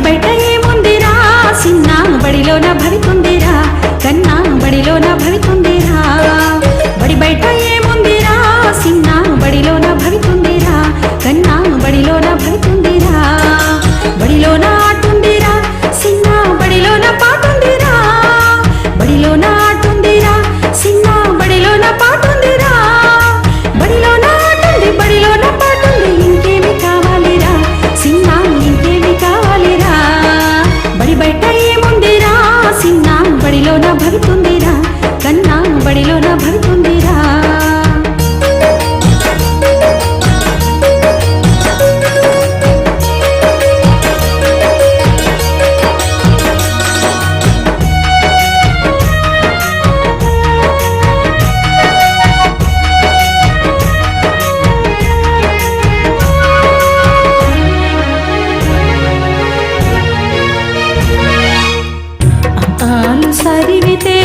బయట ఏముందిరా సిన్న బడిలోన భవితుందిరా కన్నా బడిలోన భవితుందిరా బడి బయట ఏముందిరా సిన్న బడిలోన భవితుందిరా కన్నా బడిలోన భవితుందిరా బడిలోన ఆటుందిరా సిన్న బడిలోన పాటుందిరా బడిలోన ఆటుందిరా సిన్న బడిలోన పాటుందిరా బడిలోన ఆటుంది బడిలోన పాటుంది ఇంకేమి కావాలిరా సిన్న ఇంకేమి కావాలిరా బడి బయట ఏముందిరా సిన్న బడిలోన భవితుందిరా కన్నా బడిలోన భవితుందిరా ఆలు సరివితే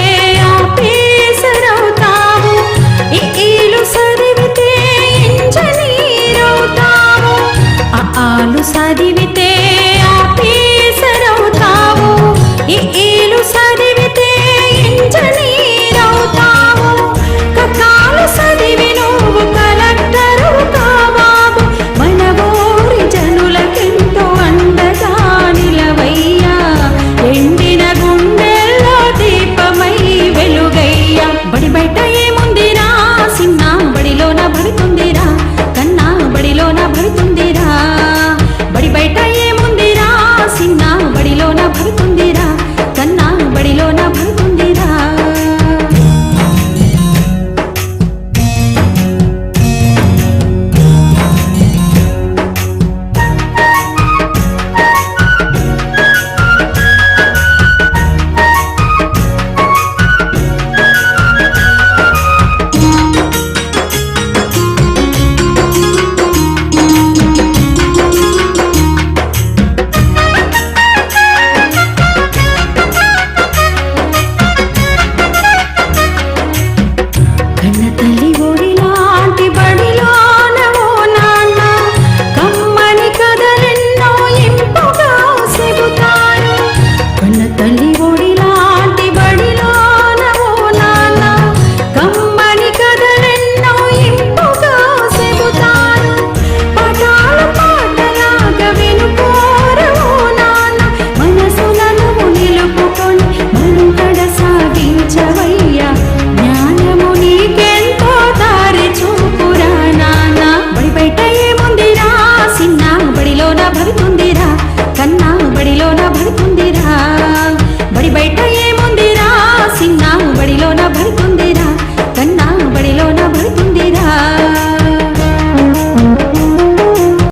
ఆపేసరవుతావు ఈలు సరివితే ఇంజనీరవుతావు ఆలు సరివితే